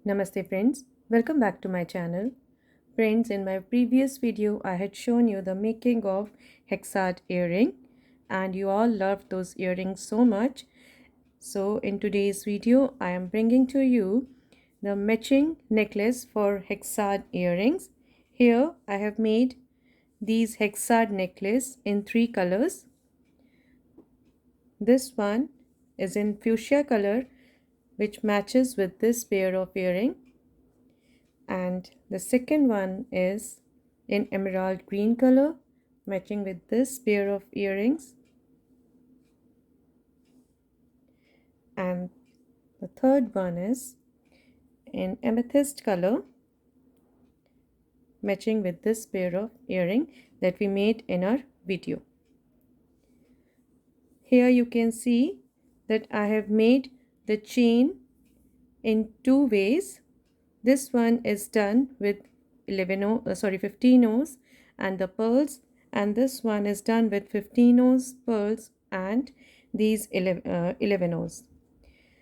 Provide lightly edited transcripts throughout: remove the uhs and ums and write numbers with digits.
Namaste friends, welcome back to my channel. Friends, in my previous video I had shown you the making of Hexad earring and you all loved those earrings so much. So in today's video I am bringing to you the matching necklace for Hexad earrings. Here I have made these Hexad necklace in 3 colors. This one is in fuchsia color which matches with this pair of earring. And the second one is in emerald green color matching with this pair of earrings, and the third one is in amethyst color matching with this pair of earring that we made in our video. Here you can see that I have made the chain in 2 ways. This one is done with 15 O's and the pearls, and this one is done with 15 O's, pearls and these 11 O's.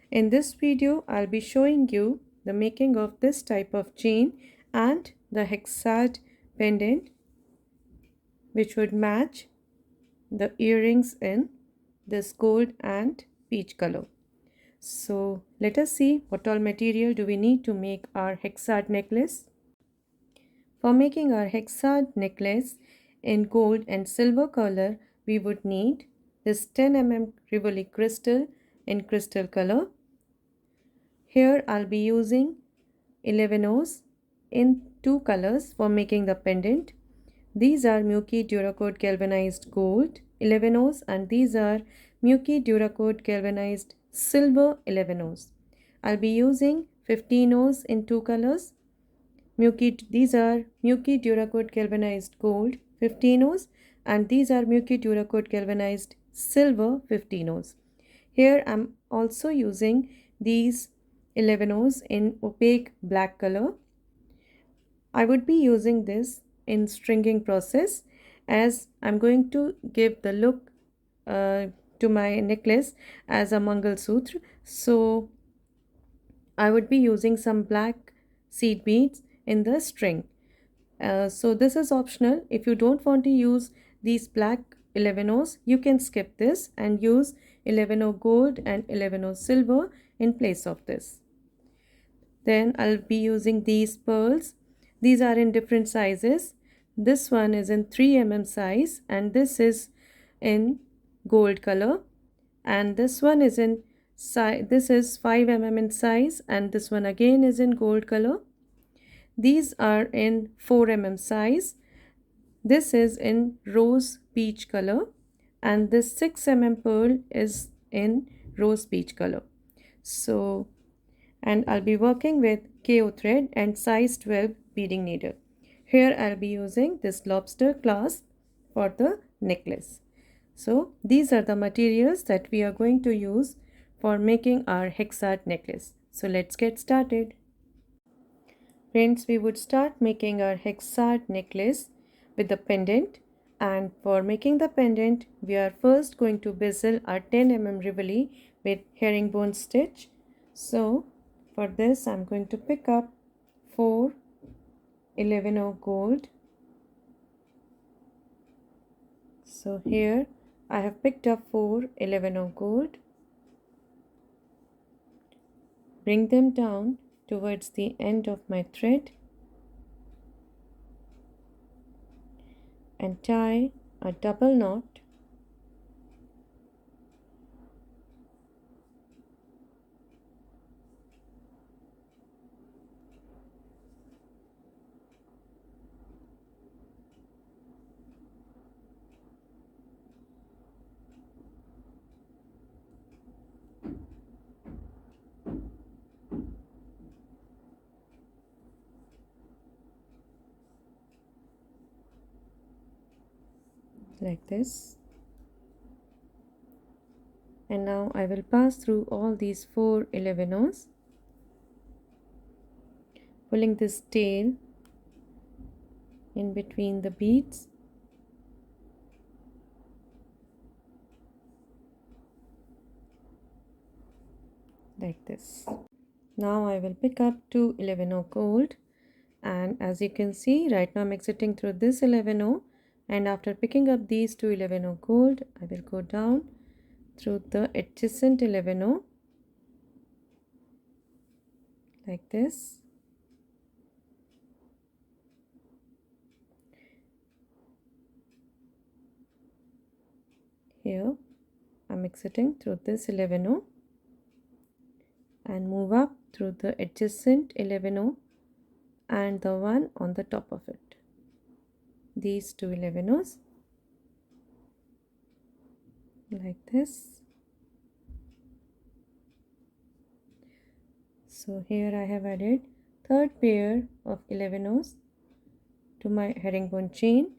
In this video, I'll be showing you the making of this type of chain and the Hexad pendant which would match the earrings in this gold and peach color. So let us see what all material do we need to make our Hexad necklace. For making our Hexad necklace in gold and silver color, we would need this 10 mm Rivoli crystal in crystal color. Here I'll be using 11 O's in 2 colors for making the pendant. These are Miyuki duracoat galvanized gold 11 O's and these are Miyuki duracoat galvanized silver 11 O's. I'll be using 15 O's in 2 colors. These are Miyuki duracoat galvanized gold 15 O's and these are Miyuki duracoat galvanized silver 15 O's. Here I'm also using these 11 O's in opaque black color. I would be using this in stringing process as I'm going to give the look to my necklace as a Mangalsutra. So I would be using some black seed beads in the string. So this is optional. If you don't want to use these black 11 O's, you can skip this and use 11 O gold and 11 O silver in place of this. Then I'll be using these pearls. These are in different sizes. This one is in 3 mm size and this is in gold color, and this one is in this is 5 mm in size and this one again is in gold color. These are in 4 mm size. This is in rose peach color and this 6 mm pearl is in rose peach color. So, and I'll be working with KO thread and size 12 beading needle. Here I'll be using this lobster clasp for the necklace. So these are the materials that we are going to use for making our Hexad necklace. So let's get started. Friends, we would start making our Hexad necklace with the pendant, and for making the pendant we are first going to bezel our 10 mm Rivoli with herringbone stitch. So for this I'm going to pick up 4 11 O gold. So here I have picked up 4 11 O gold. Bring them down towards the end of my thread and tie a double knot . Like this, and now I will pass through all these 4 11 O's, pulling this tail in between the beads . Like this. Now I will pick up 2 11-0 gold, and as you can see right now I'm exiting through this 11-0, and after picking up these 2 11-0 gold I will go down through the adjacent 11-0 like this. Here I'm exiting through this 11-0 and move up through the adjacent 11-0 and the one on the top of it. These 2 11-0s like this. So here I have added third pair of 11-0s to my herringbone chain.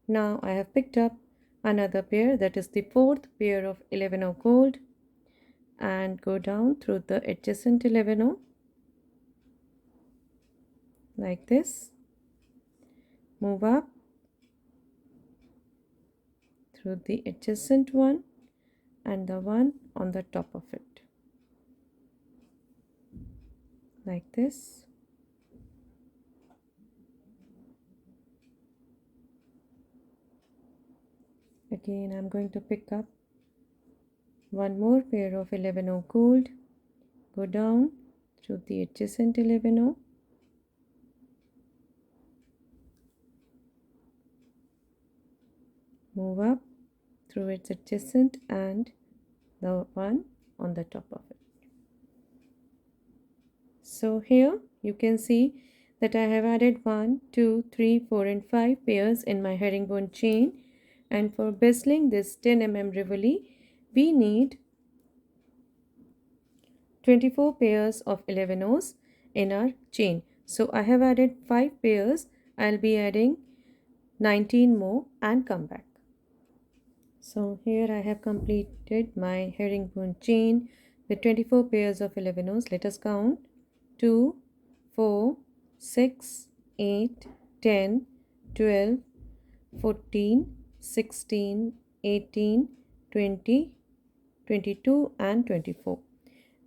Now I have picked up another pair, that is the fourth pair of 11-0 gold, and go down through the adjacent 11-0 like this. Move up through the adjacent one and the one on the top of it like this. Again I'm going to pick up one more pair of 11-0 gold, go down through the adjacent 11-0 move up through its adjacent and the one on the top of it. So here you can see that I have added 1, 2, 3, 4 and 5 pairs in my herringbone chain, and for bezeling this 10 mm Rivoli we need 24 pairs of 11-0s in our chain. So I have added 5 pairs, I'll be adding 19 more and come back. So here I have completed my herringbone chain with 24 pairs of 11-0s. Let us count: 2, 4, 6, 8, 10, 12, 14, 16, 18, 20, 22 and 24.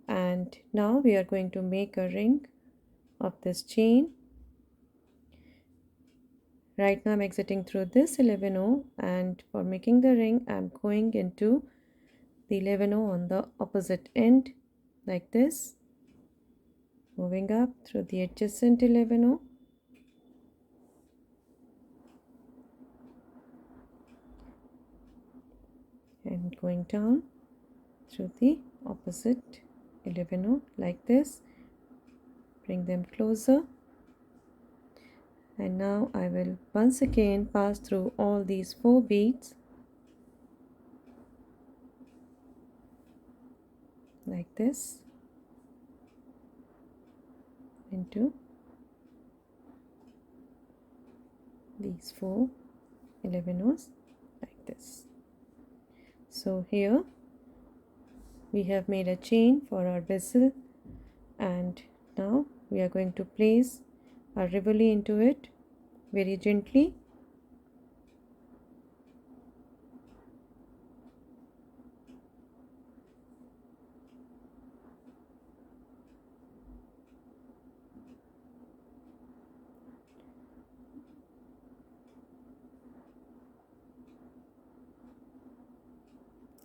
And now we are going to make a ring of this chain. Right now I'm exiting through this 11-0, and for making the ring I'm going into the 11-0 on the opposite end like this, moving up through the adjacent 11-0 and going down through the opposite 11-0 like this. Bring them closer, and now I will once again pass through all these 4 beads like this into these 4 11-0s like this. So here we have made a chain for our bezel, and now we are going to place our Rivoli into it very gently.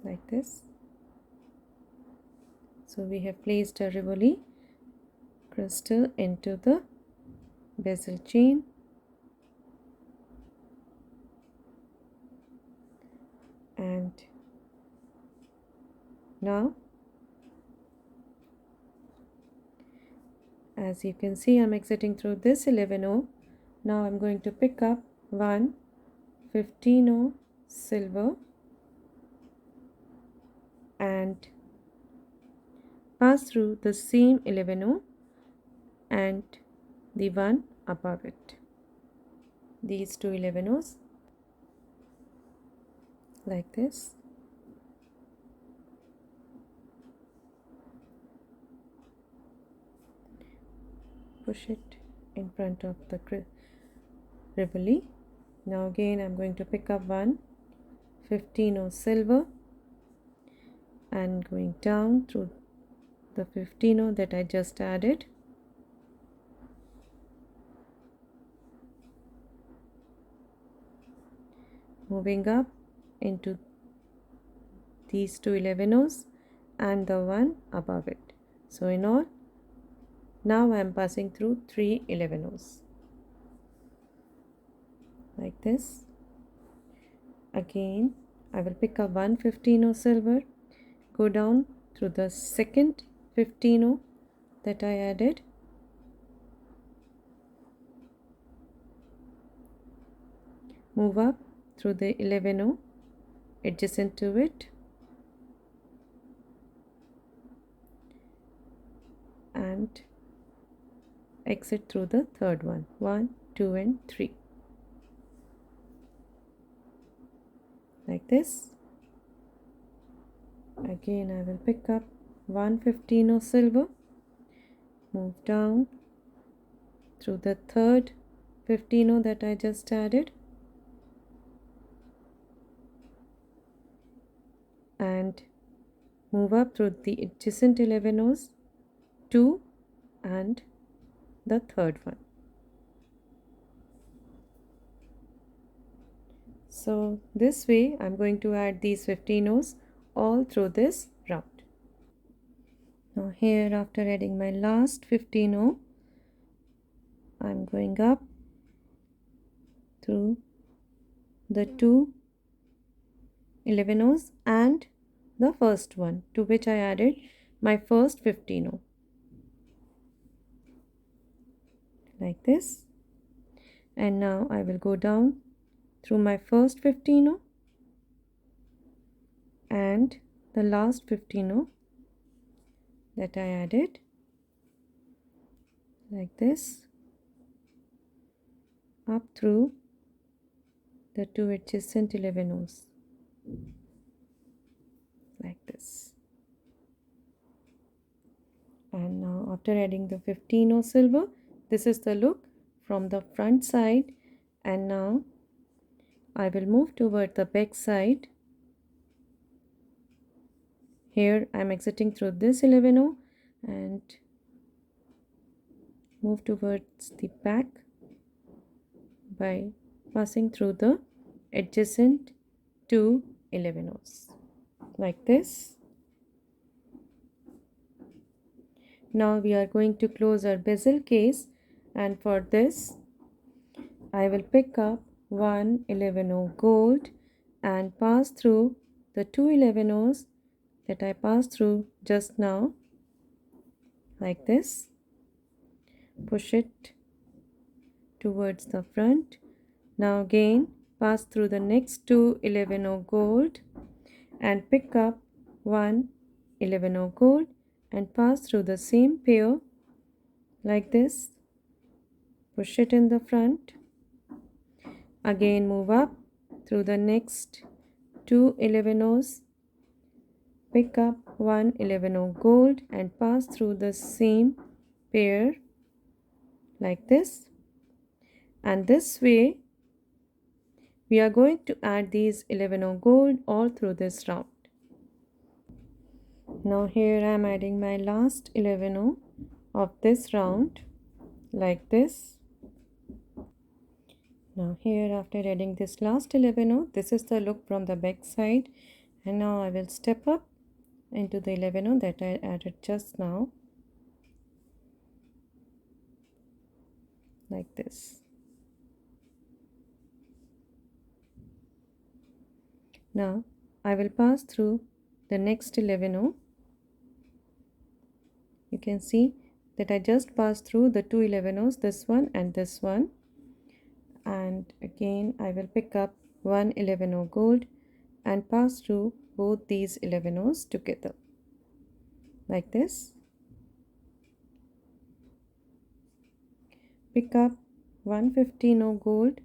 Like this. So we have placed a Rivoli crystal into the bezel chain, and now as you can see I'm exiting through this 11-0. Now I'm going to pick up one 15-0 silver and pass through the same 11-0 and the one above it. These 2 11-0s like this. Push it in front of the Rivoli. Now again I'm going to pick up one 15-0 silver and going down through the 15 that I just added. Moving up into these two 11 and the one above it. So in all, now I am passing through 3 11 like this. Again, I will pick up one 15 silver, go down through the second 15 that I added, move up through the 11 adjacent to it, and exit through the third one, 1, 2 and 3 like this. Again, I will pick up one 15 silver, move down through the third 15 that I just added, and move up through the adjacent 11 2 and the third one. So this way I'm going to add these 15 all through this round. Now here, after adding my last 15 I'm going up through the two 11 and the first one, to which I added my first 15 like this. And now I will go down through my first 15 and the last 15 that I added like this, up through the two adjacent 11 like this. And now, after adding the 15 silver, this is the look from the front side. And now I will move toward the back side. Here I am exiting through this 11 and move towards the back by passing through the adjacent two 11 like this. Now we are going to close our bezel case, and for this I will pick up one 11 gold and pass through the two 11 that I passed through just now like this. Push it towards the front. Now again pass through the next two 11 gold and pick up one 11 gold and pass through the same pair like this. Push it in the front. Again move up through the next two 11 pick up one 11 gold and pass through the same pair like this. And this way we are going to add these 11 gold all through this round. Now here I am adding my last 11 of this round like this. Now here, after adding this last 11, this is the look from the back side. And now I will step up into the 11 that I added just now like this. Now I will pass through the next 11. You can see that I just passed through the two 11s, this one and this one. And again I will pick up one 11 gold and pass through both these 11s together like this. Pick up one 15 gold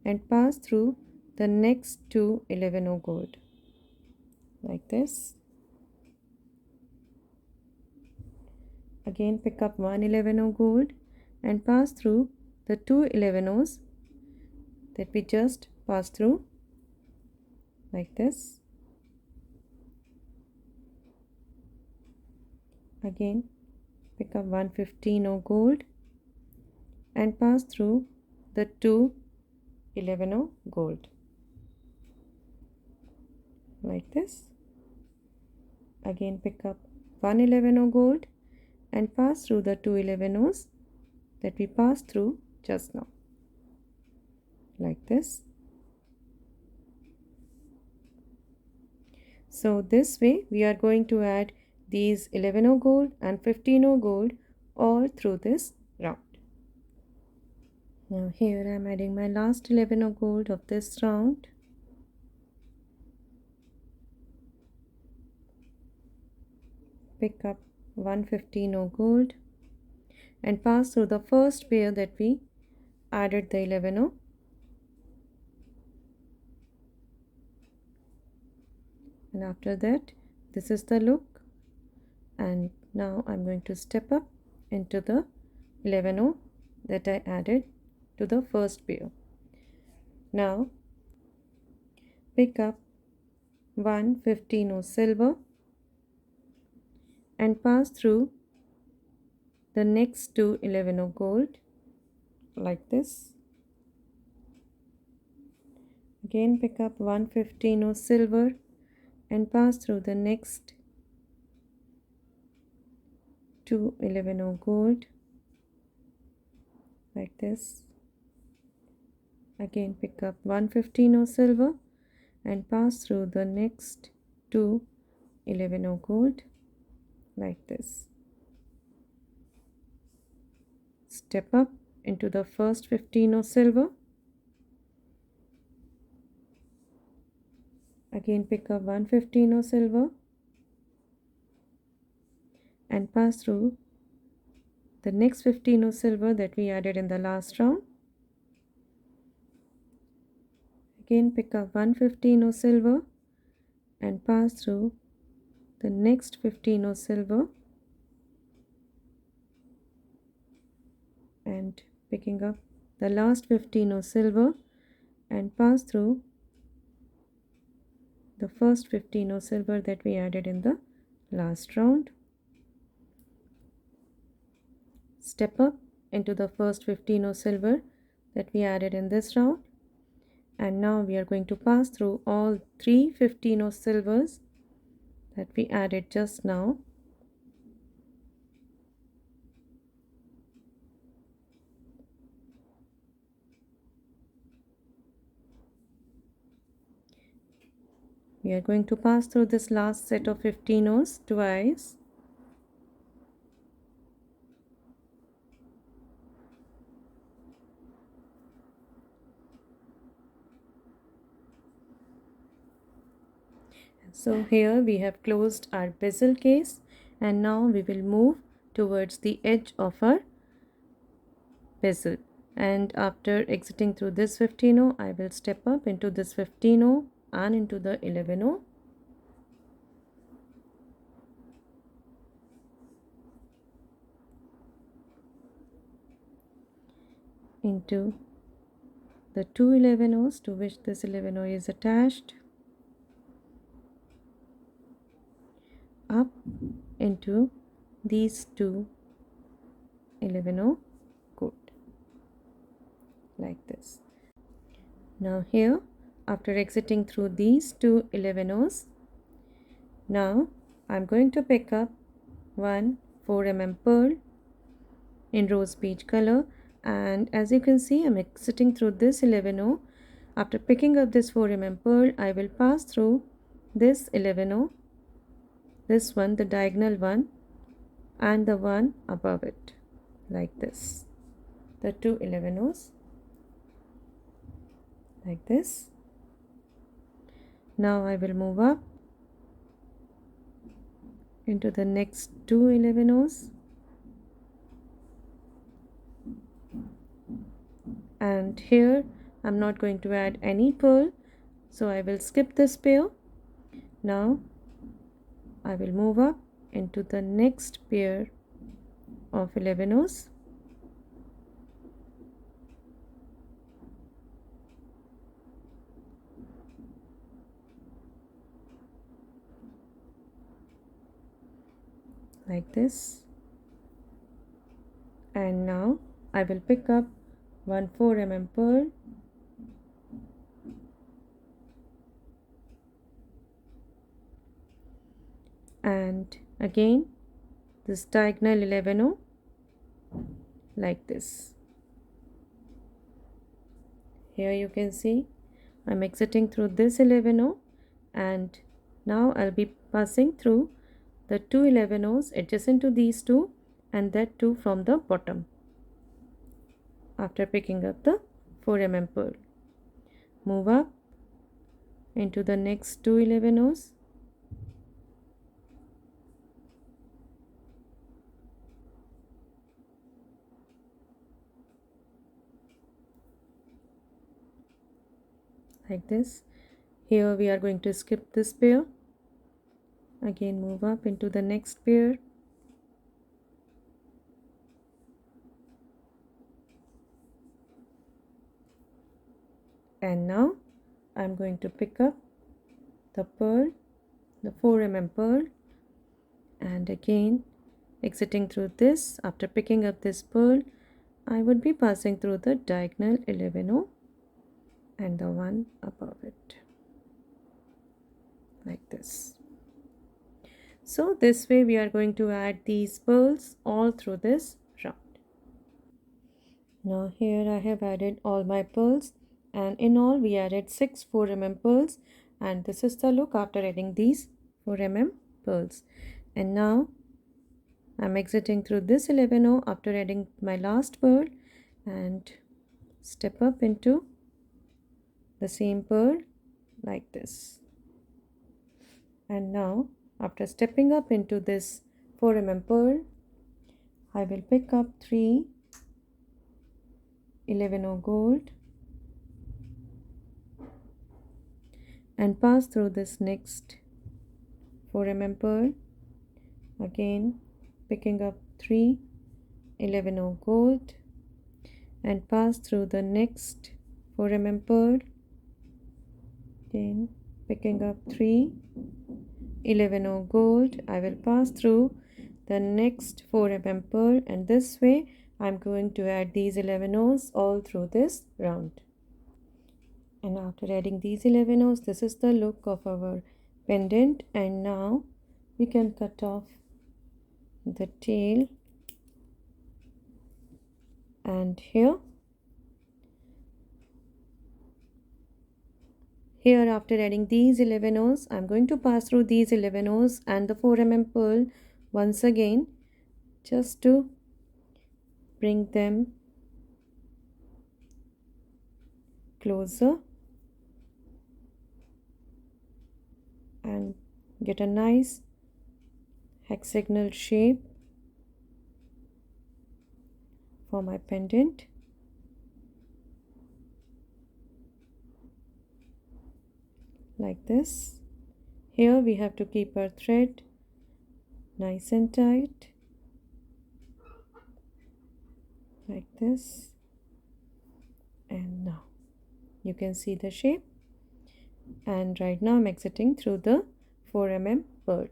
and pass through the next two 11 gold like this. Again pick up one 11 gold and pass through the two 11s that we just passed through like this. Again, pick up 115 gold and pass through the two 11 gold like this. Again, pick up 111 gold and pass through the two 11s that we passed through just now, like this. So this way we are going to add these 11 gold and 15 gold all through this round. Now here I am adding my last 11 gold of this round. Pick up 115 gold and pass through the first pair that we added the 11. And after that, this is the look. And now I'm going to step up into the 11 that I added to the first pair. Now pick up 115 silver and pass through the next two 11 gold like this. Again, pick up 115 silver and pass through the next two 11 gold like this. Again, pick up 115 silver and pass through the next two 11 gold like this. Step up into the first 15 silver. Again, pick up 115 silver and pass through the next 15 silver that we added in the last round. Again, pick up 115 silver and pass through the next 15 silver, and picking up the last 15 silver and pass through the first 15 silver that we added in the last round. Step up into the first 15 silver that we added in this round, and now we are going to pass through all three 15 silvers that we added just now. We are going to pass through this last set of 15 twice. So here we have closed our bezel case, and now we will move towards the edge of our bezel. And after exiting through this 15, I will step up into this 15 and into the 11. Into the two 11s to which this 11 is attached, up into these two 11 gold like this. Now here, after exiting through these two 11s, now I'm going to pick up one 4 pearl in rose peach color, and as you can see, I'm exiting through this 11. After picking up this 4 pearl, I will pass through this 11, this one, the diagonal one, and the one above it like this, the two 11s like this. Now I will move up into the next two 11s, and here I'm not going to add any pearl, so I will skip this pair. Now I will move up into the next pair of 11s, like this. And now I will pick up one 4 mm pearl and again this diagonal 11 like this. Here you can see I'm exiting through this 11 and now I'll be passing through the two 11 adjacent to these two and that too from the bottom after picking up the 4 mm pearl. Move up into the next two 11 like this. Here we are going to skip this pair. Again move up into the next pair. And now I'm going to pick up the pearl, the 4 mm pearl, and again exiting through this. After picking up this pearl, I would be passing through the diagonal 11 and the one above it like this. So this way we are going to add these pearls all through this round. Now here I have added all my pearls, and in all we added 6 4 mm pearls, and this is the look after adding these 4 mm pearls. And now I'm exiting through this 11 after adding my last pearl and step up into the same pearl like this. And now after stepping up into this 4 mm pearl, I will pick up 3 11 gold and pass through this next 4 mm pearl, again picking up 3 11 gold and pass through the next 4 mm pearl, again picking up 3 11 gold. I will pass through the next 4 mm pearl, and this way I'm going to add these 11 all through this round. And after adding these 11 this is the look of our pendant. And now we can cut off the tail, and here after adding these 11 I'm going to pass through these 11 and the 4 mm pearl once again, just to bring them closer and get a nice hexagonal shape for my pendant. Like this. Here we have to keep our thread nice and tight like this, and now you can see the shape. And right now I'm exiting through the 4 mm pearl.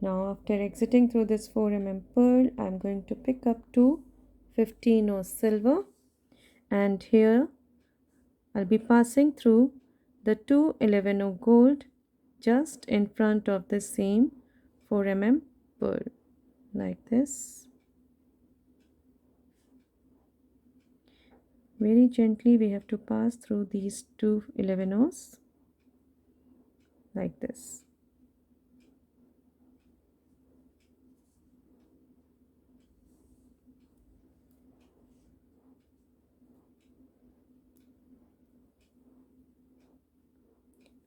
Now after exiting through this 4 mm pearl, I'm going to pick up two 15 silver, and here I'll be passing through the two 11 gold just in front of the same 4 mm pearl like this. Very gently we have to pass through these two 11 like this.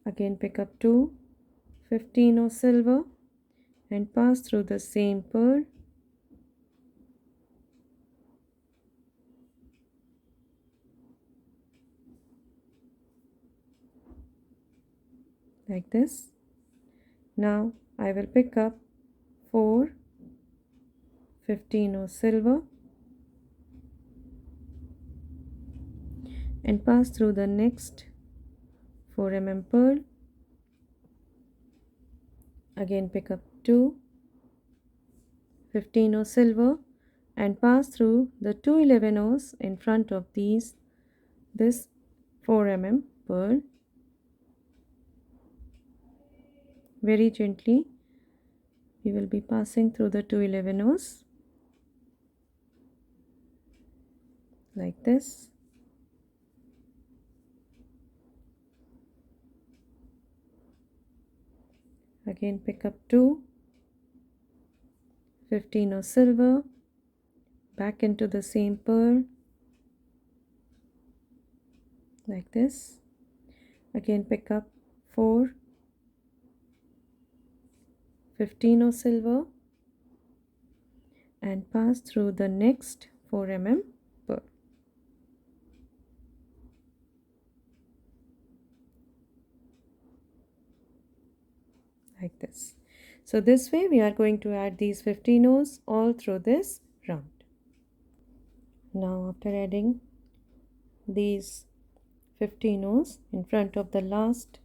Again pick up two 15 silver and pass through the same pearl like this. Now I will pick up 4 15 silver and pass through the next 4 mm pearl. Again pick up two 15 silver and pass through the 2 11 in front of this 4 pearl. Very gently we will be passing through the 2 11 like this. Again pick up 2, 15 silver, back into the same pearl like this. Again pick up 4, 15 silver and pass through the next 4 pearl like this. So this way we are going to add these 15 all through this round. Now after adding these 15 in front of the last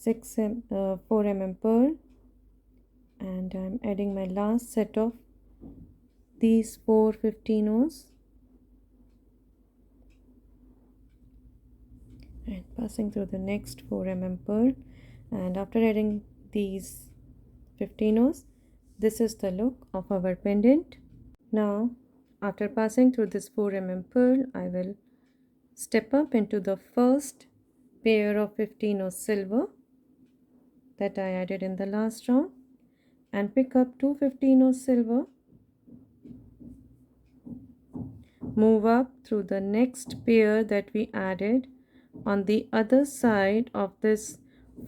4 pearl, and I'm adding my last set of these 4 15 and passing through the next 4 pearl, and after adding these 15 this is the look of our pendant. Now after passing through this 4 pearl, I will step up into the first pair of 15 silver that I added in the last round and pick up 2 15 silver, move up through the next pair that we added on the other side of this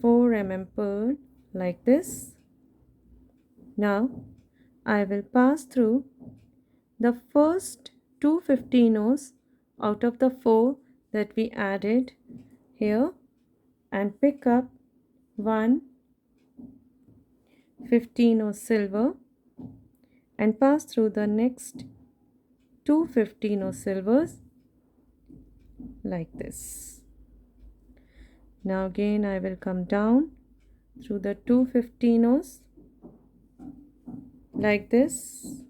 4 pearl like this. Now I will pass through the first 2 15 out of the 4 that we added here and pick up 1 15 silver and pass through the next 2 15 silvers like this. Now again I will come down through the 2 15 like this,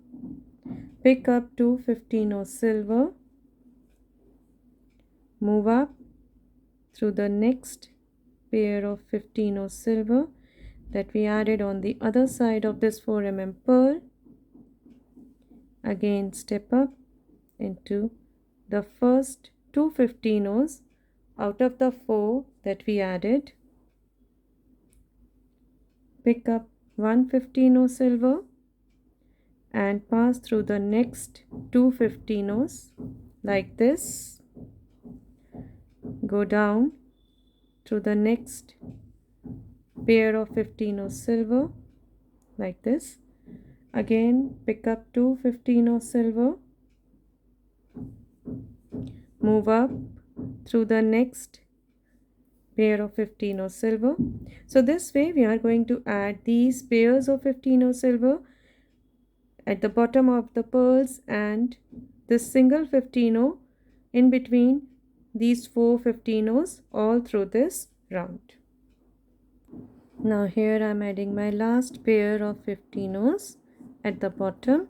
pick up 2 15 silver, move up through the next pair of 15 silver that we added on the other side of this 4 pearl. Again step up into the first 2 15 out of the 4 that we added, pick up 1 15 silver and pass through the next 2 15 like this, go down through the next pair of 15 silver like this, again pick up 2 15 silver, move up through the next pair of 15 silver. So this way we are going to add these pairs of 15 silver at the bottom of the pearls and this single 15 in between these 4 15 all through this round. Now here I am adding my last pair of 15 at the bottom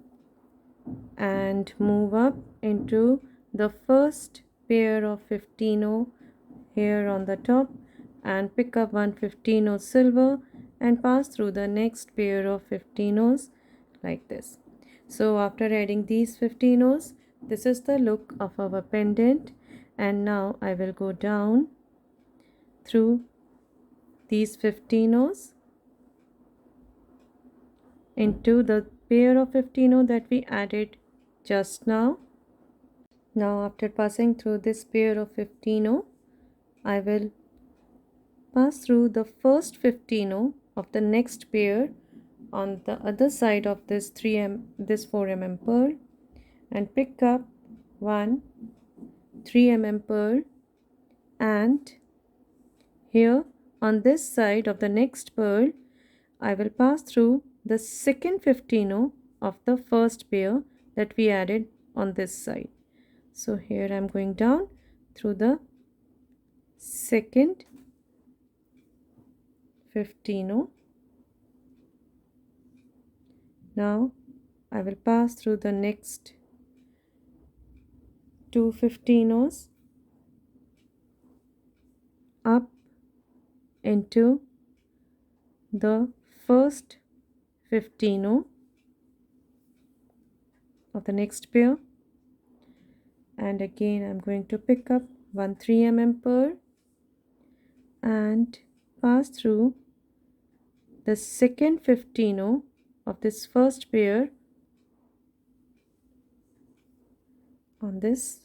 and move up into the first pair of 15 here on the top and pick up 1 15 silver and pass through the next pair of 15 like this. So after adding these 15 this is the look of our pendant, and now I will go down through these 15 into the pair of 15 that we added just now. Now after passing through this pair of 15 I will pass through the first 15 of the next pair on the other side of this 4 pearl and pick up 1 3 pearl, and here on this side of the next pearl I will pass through the second 15 of the first pair that we added on this side. So here I am going down through the second 15. Now I will pass through the next 2 15 O's up into the first 15 O of the next pair, and again I'm going to pick up 1 3 pearl and pass through the second 15 O of this first pair on this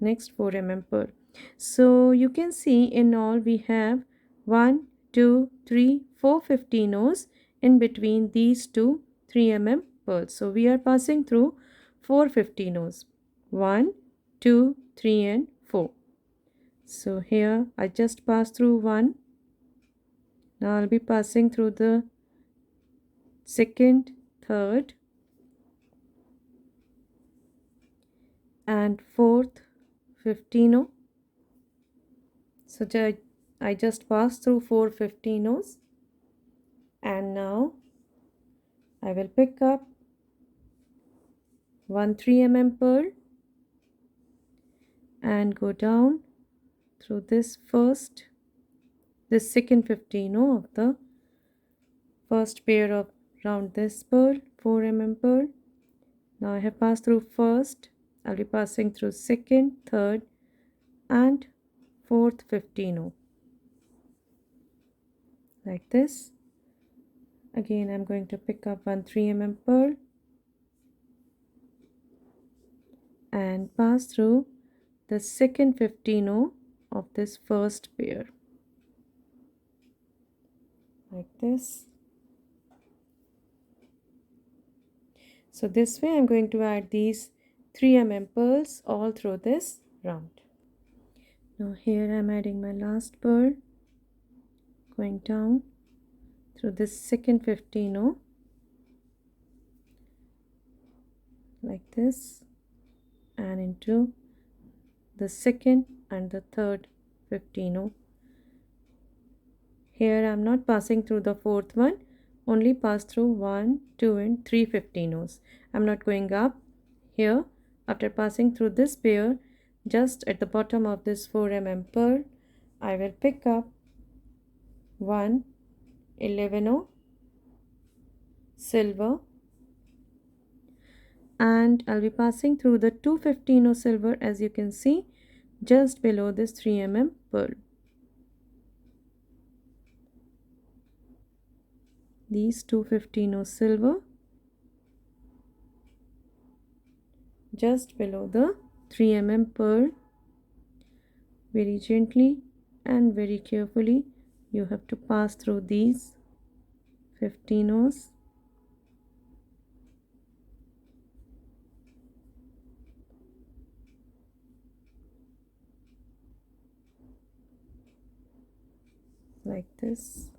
next 4 pearl. So you can see in all we have 1 2 3 4 15 O's in between these two 3 pearls. So we are passing through 4 15 O's, 1 2 3 and 4. So here I just passed through 1. Now I'll be passing through the second, third and fourth 15 O. So I just passed through 4 15 O's, and now I will pick up 1 3 pearl and go down through this second 15 O of the first pair of round this pearl, 4 pearl. Now I have passed through first, I'll be passing through second, third and fourth 15 O like this. Again I'm going to pick up 1 3 pearl and pass through the second 15 O of this first pair like this. So this way I'm going to add these 3 pearls all through this round. Now here I'm adding my last pearl, going down through this second 15 O like this, and into the second and the third 15 O. Here I'm not passing through the fourth one, only pass through 1 2 and 3 15 O's. I'm not going up here. After passing through this pair, just at the bottom of this 4 pearl, I will pick up 1 11 O silver, and I'll be passing through the 2 15 O silver, as you can see, just below this 3 pearl. These 2 15 O silver just below the 3 pearl. Very gently and very carefully you have to pass through these 15 O's. Like this.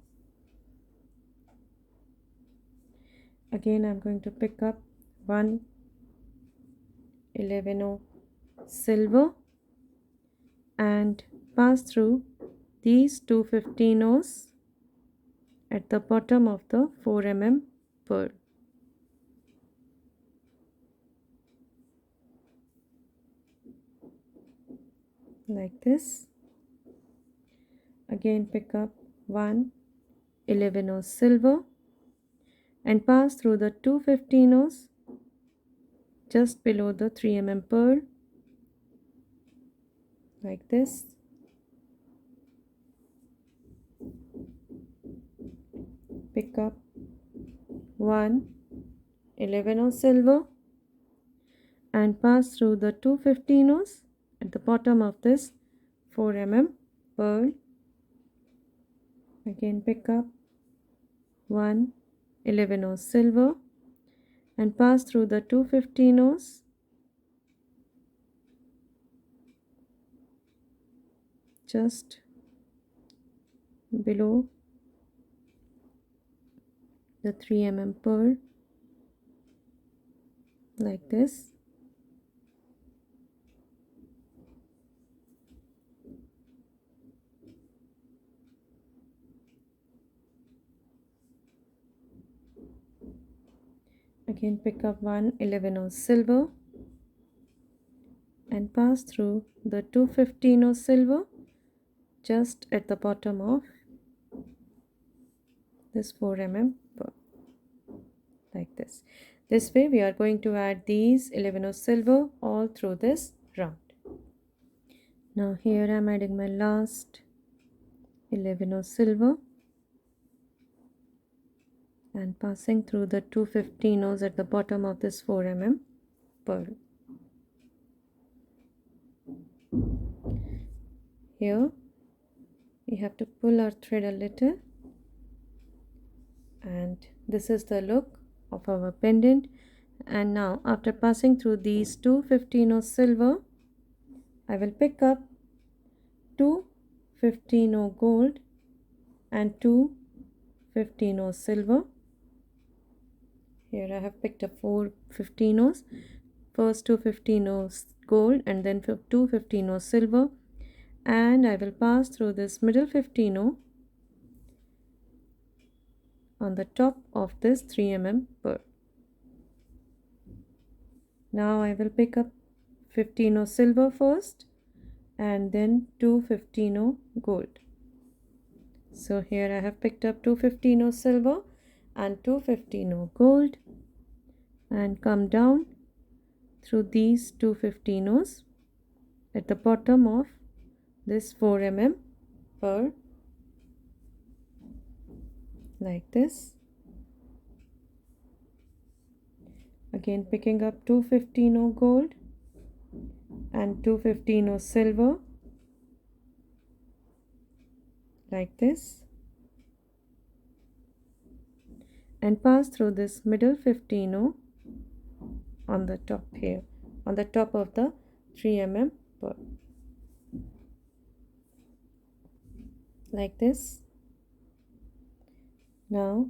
Again I'm going to pick up 1 11 O silver and pass through these 2 15 O's at the bottom of the 4 pearl. Like this. Again pick up 1 11 O silver and pass through the 2 15 O's just below the 3 pearl like this. Pick up 1 11 O silver and pass through the 2 15 O's at the bottom of this 4 pearl. Again pick up 1 11 O silver and pass through the 2 15 O's just below the 3 pearl like this. Again pick up 1 11 silver and pass through the 215 silver just at the bottom of this 4 mm pearl, like this. This way we are going to add these 11 silver all through this round. Now here I am adding my last 11 silver and passing through the 215 at the bottom of this 4 mm pearl. Here we have to pull our thread a little, and this is the look of our pendant. And now after passing through these 215 silver, I will pick up 215 gold and 215 silver. Here I have picked up 415s, first 215 gold and then 215 silver, and I will pass through this middle 15 on the top of this 3 mm pearl. Now I will pick up 15 silver first and then 215 gold. So here I have picked up 215 silver and 215 gold and come down through these 215s at the bottom of this 4 mm pearl, like this. Again picking up 215 gold and 215 silver, like this, and pass through this middle 15 on the top here, on the top of the 3 mm pearl, like this. Now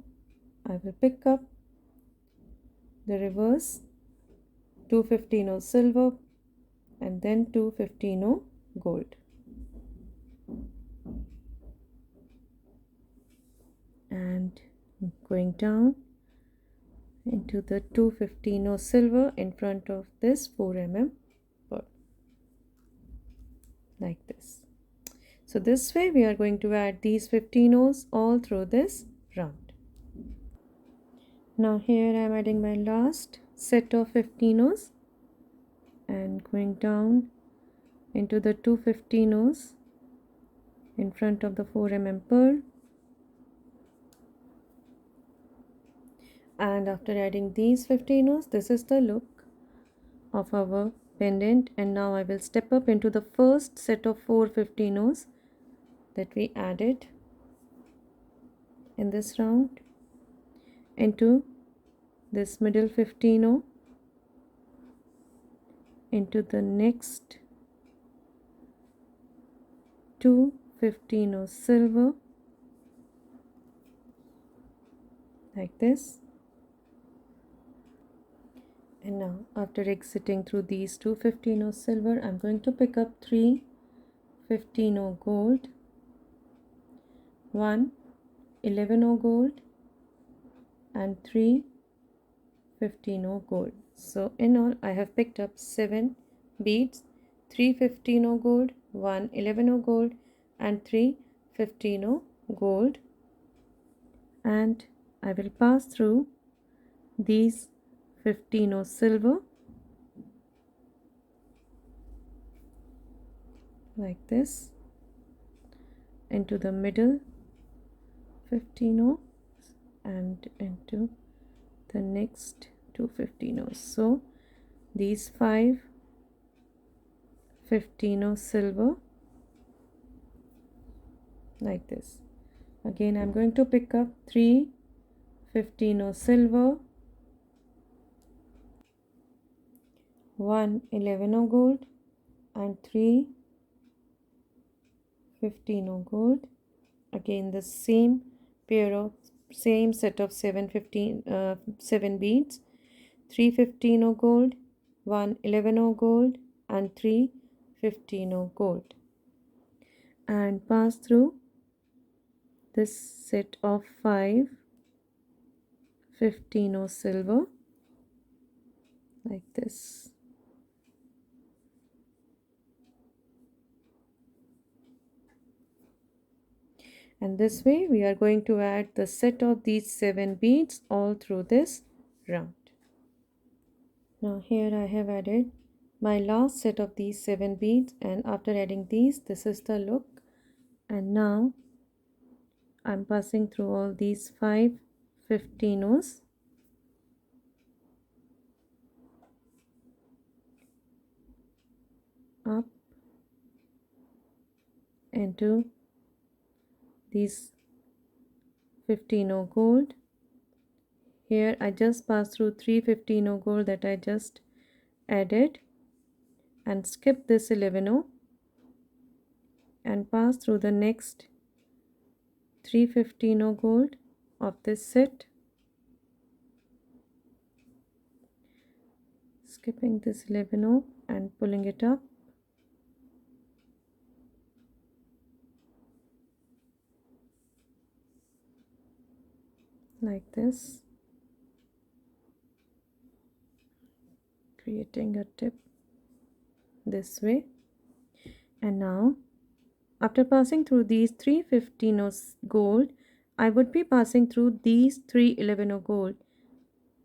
I will pick up the reverse 215 silver and then 215 gold, and going down into the 215 silver in front of this 4 mm pearl, like this. So this way we are going to add these 15 all through this round. Now here I am adding my last set of 15 and going down into the 215 in front of the 4 mm pearl, and after adding these 15 this is the look of our pendant. And now I will step up into the first set of 4 15 that we added in this round, into this middle 15 into the next 215 silver, like this. And now after exiting through these 215 silver, I'm going to pick up 315 gold, 1 11 gold and 315 gold. So in all I have picked up 7 beads, 315 gold, 1 11 gold and 315 gold, and I will pass through these 15 silver, like this, into the middle 15 and into the next 215. So these 5 15 silver, like this. Again I'm going to pick up 315 silver, 1 11 gold and 315 gold. Again the same pair of same set of 7 beads, 315 gold, 1 11 gold and 315 gold, and pass through this set of 5 15 silver, like this. And this way we are going to add the set of these 7 beads all through this round. Now here I have added my last set of these 7 beads, and after adding these, this is the look. And now I'm passing through all these 5 15s up into these 15 gold. Here I just passed through 3 15 gold that I just added, and skip this 11 and pass through the next 3 15 gold of this set, skipping this 11 and pulling it up, like this, creating a tip this way. And now after passing through these 3 15 gold, I would be passing through these 3 11 gold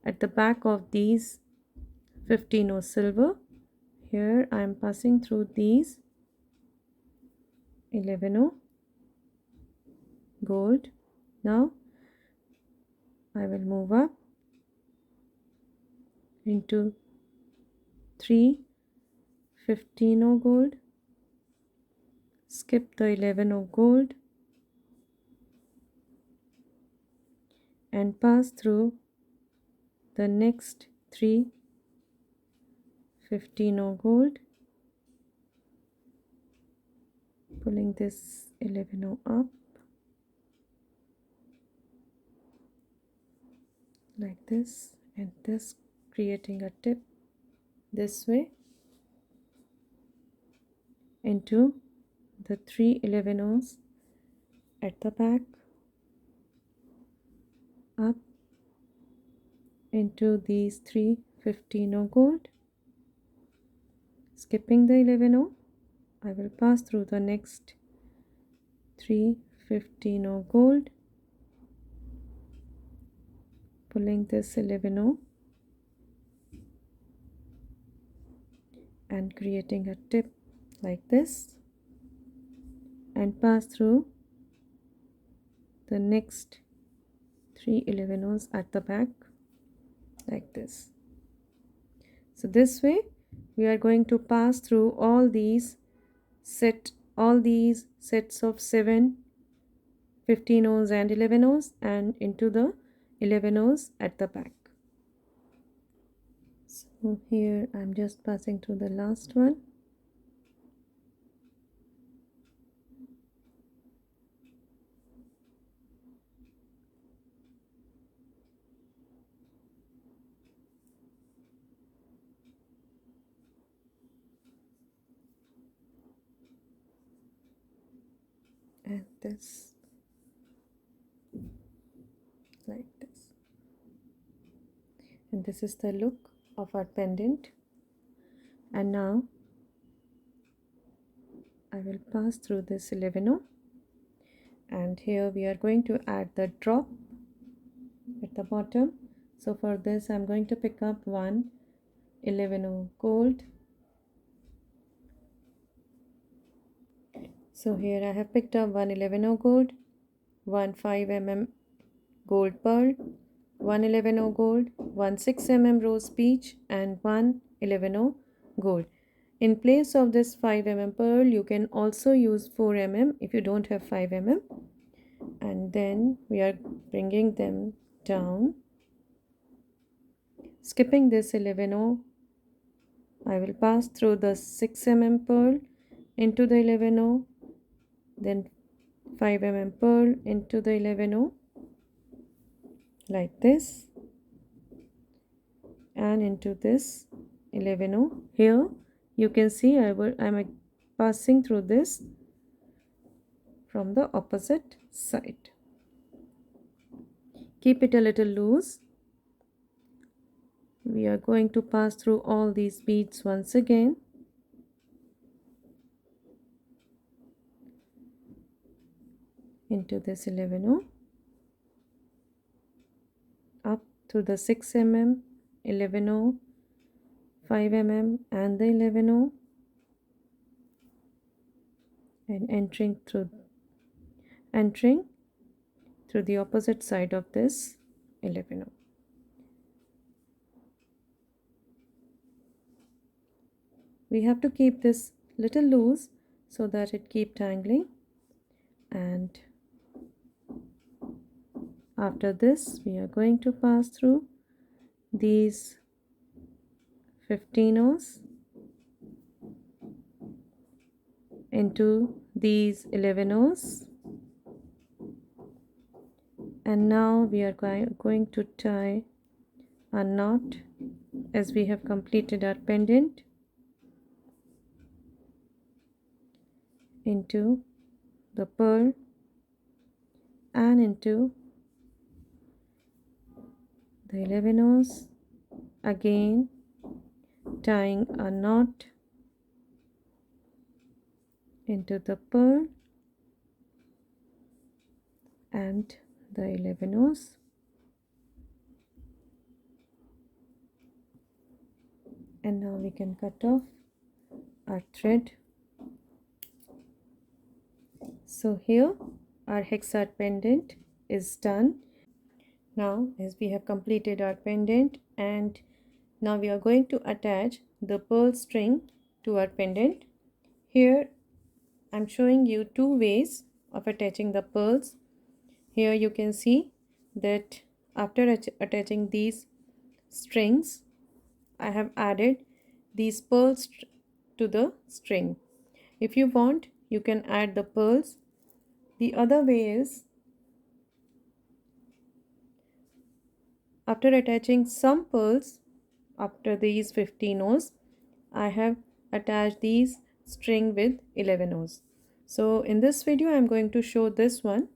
at the back of these 15 silver. Here I am passing through these 11 gold. Now I will move up into 3 15 gold, skip the 11 gold and pass through the next 3 15 gold, pulling this 11 up like this, and this creating a tip this way into the 3 11s at the back, up into these 3 15 gold, skipping the 11, I will pass through the next 3 15 gold, pulling this 11 and creating a tip like this, and pass through the next 3 11s at the back like this. So this way we are going to pass through all these sets of 7 15s and 11s and into the 11s at the back. So here I'm just passing through the last one, and this like this, and this is the look of our pendant. And now I will pass through this 11, and here we are going to add the drop at the bottom. So for this I'm going to pick up one 11 gold. So here I have picked up one 11 gold, one 5 gold pearl, one 11 gold, one 6 rose peach, and one 11 gold. In place of this 5 pearl, you can also use 4 if you don't have 5 and then we are bringing them down, skipping this 11, I will pass through the 6 pearl into the 11, then 5 pearl into the 11 like this, and into this 11. Here you can see I'm passing through this from the opposite side. Keep it a little loose we are going to pass through all these beads once again. Into this 11O, up through the 6 mm, 11O, 5 mm and the 11O, and entering through the opposite side of this 11O. We have to keep this little loose so that it keep tangling, and after this we are going to pass through these 15 O's into these 11 O's, and now we are going to tie a knot as we have completed our pendant into the pearl and into the 11 O's, again tying a knot into the pearl and the 11 O's, and now we can cut off our thread. So here our hexad pendant is done. Now as we have completed our pendant, and now we are going to attach the pearl string to our pendant. Here I'm showing you two ways of attaching the pearls. Here you can see that after attaching these strings, I have added these pearls to the string. If you want, you can add the pearls. The other way is, after attaching some pearls, after these 15 O's, I have attached these string with 11 O's. So in this video I am going to show this one.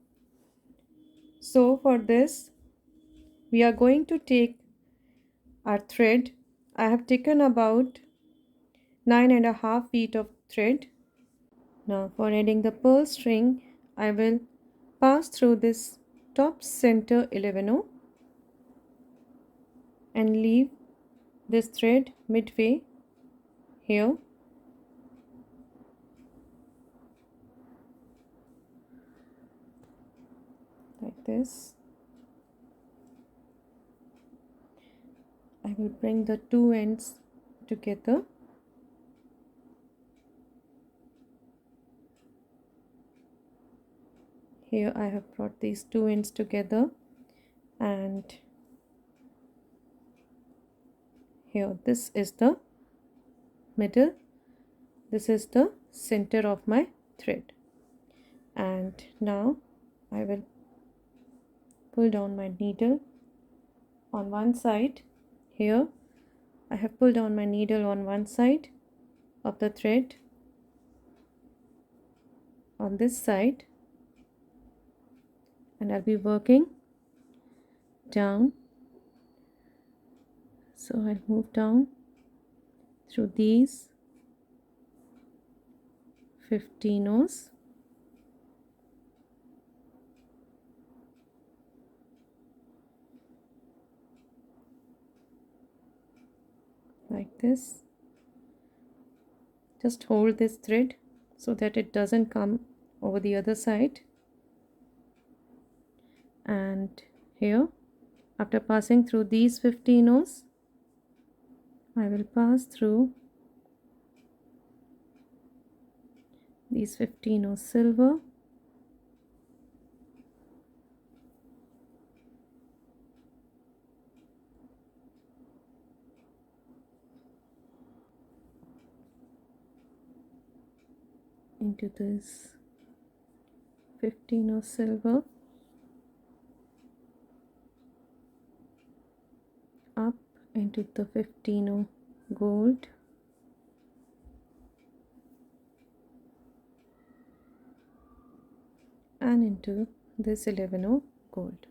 So for this we are going to take our thread. I have taken about 9.5 feet of thread. Now for adding the pearl string, I will pass through this top center 11O and leave this thread midway here. Like this. I will bring the two ends together. Here I have brought these two ends together, and here this is the middle, this is the center of my thread. And now I will pull down my needle on one side. Here I have pulled down my needle on one side of the thread, on this side, and I'll be working down. So I'll move down through these 15 O's, like this. Just hold this thread so that it doesn't come over the other side. And here, after passing through these 15 O's, I will pass through these 15 O's silver, into this 15 O's silver, up into the 15 O gold, and into this 11 O gold.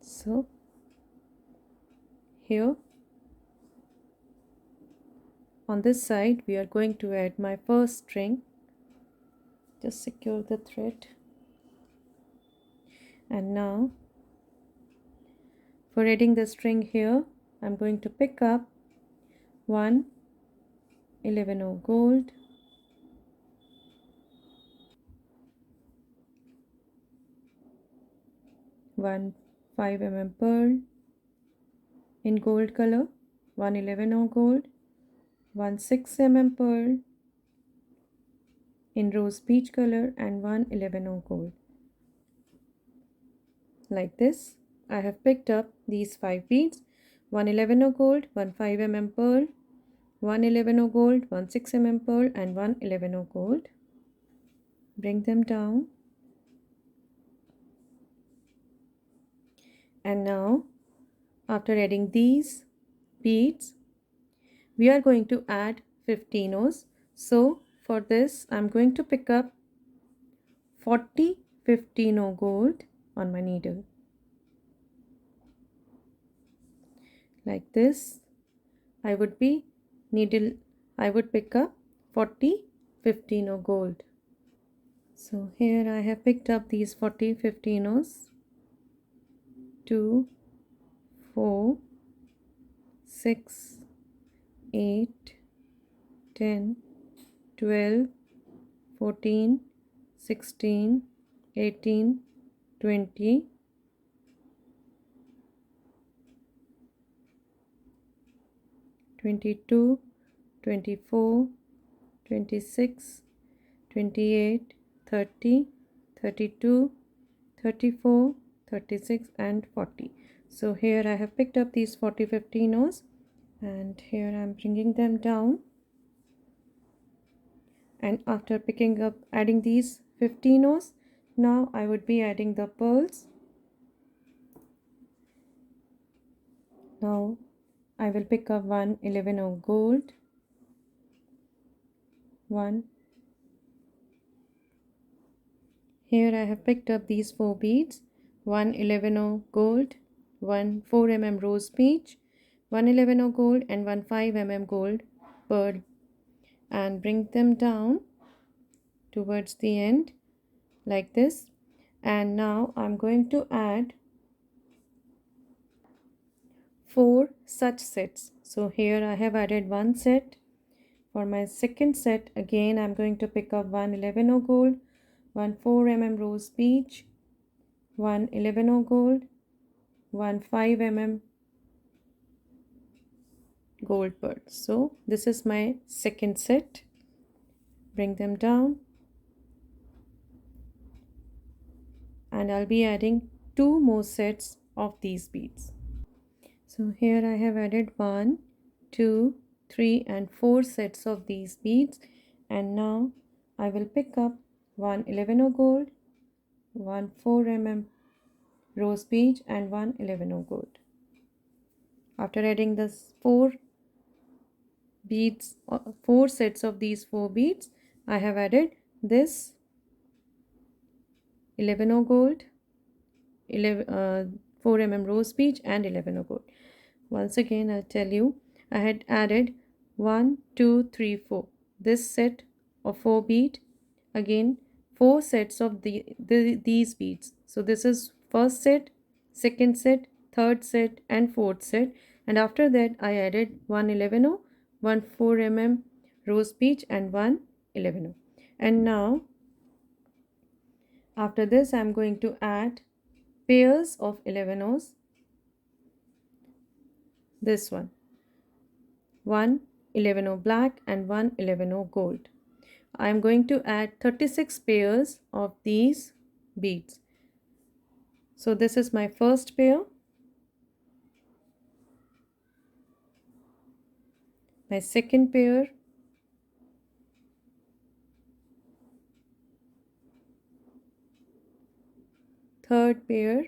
So here on this side we are going to add my first string. Just secure the thread. And now for adding the string here, I'm going to pick up 1 11 gold, 1 5 pearl in gold color, 1 11 gold, 1 6 pearl in rose peach color, and 1 11 gold. Like this, I have picked up these 5 beads: 1 11 gold, 1 5 pearl, 1 11 gold, 1 6 pearl, and 1 11 gold. Bring them down. And now, after adding these beads, we are going to add 15 O's. So for this, I'm going to pick up 40 15 gold on my needle. Like this, I would pick up 40 15 gold. So here I have picked up these 40 15 O's. 2 4 6 8 10 12 14 16 18 20 22 24 26 28 30 32 34 36 and 40. So here I have picked up these 40 15 O's, and here I am bringing them down. And after adding these 15 O's, now I would be adding the pearls. Now I will pick up 1 11 gold, 1. Here I have picked up these 4 beads: 1 11 gold, 1 4 rose peach, 1 11 gold, and 1 5 gold pearl, and bring them down towards the end like this. And now I'm going to add 4 such sets. So here I have added 1 set. For my second set, again I'm going to pick up 1 11 gold, 1 4 rose peach, 1 11 gold, 1 5 gold pearl. So this is my second set. Bring them down, and I'll be adding 2 more sets of these beads. So here I have added 1 2 3 and 4 sets of these beads, and now I will pick up 1 11 gold, 1 4 rose peach, and 1 11 gold. After adding this 4 sets of these 4 beads, I have added this 11 gold, 4 rose peach, and 11 gold. Once again, I'll tell you, I had added 1 2 3 4 this set of 4 bead, again 4 sets of these beads. So this is first set, second set, third set, and fourth set. And after that I added 1 11 1 4 rose peach, and 1 11. And now after this I'm going to add pairs of 11 O's. This one 11 black and 11 gold. I am going to add 36 pairs of these beads. So this is my first pair, my second pair, third pair,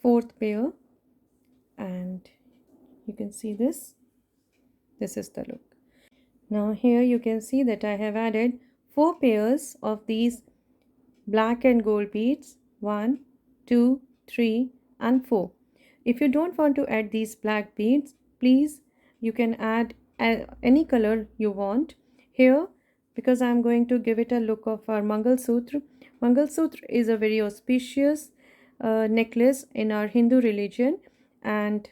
fourth pair, and you can see this is the look. Now here you can see that I have added 4 pairs of these black and gold beads. 1, 2, 3 and 4. If you don't want to add these black beads, please you can add any color you want. Here, because I am going to give it a look of our Mangalsutra. Mangalsutra is a very auspicious necklace in our Hindu religion, and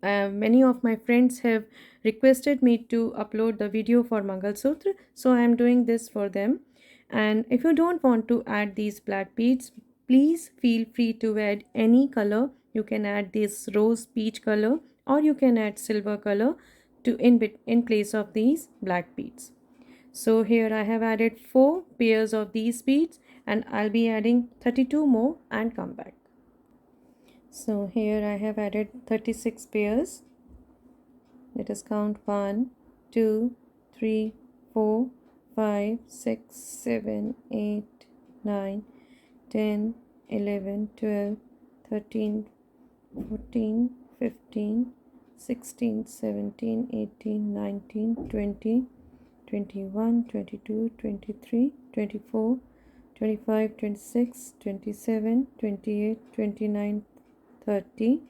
many of my friends have requested me to upload the video for Mangalsutra, so I am doing this for them. And if you don't want to add these black beads, please feel free to add any color. You can add this rose peach color, or you can add silver color to in place of these black beads. So here I have added 4 pairs of these beads, and I'll be adding 32 more and come back. So here I have added 36 pairs. Let us count 1, 2, 3, 4, 5, 6, 7, 8, 9, 10, 11, 12, 13, 14, 15, 16, 17, 18, 19, 20, 21, 22, 23, 24, 25, 26, 27, 28, 29, 30,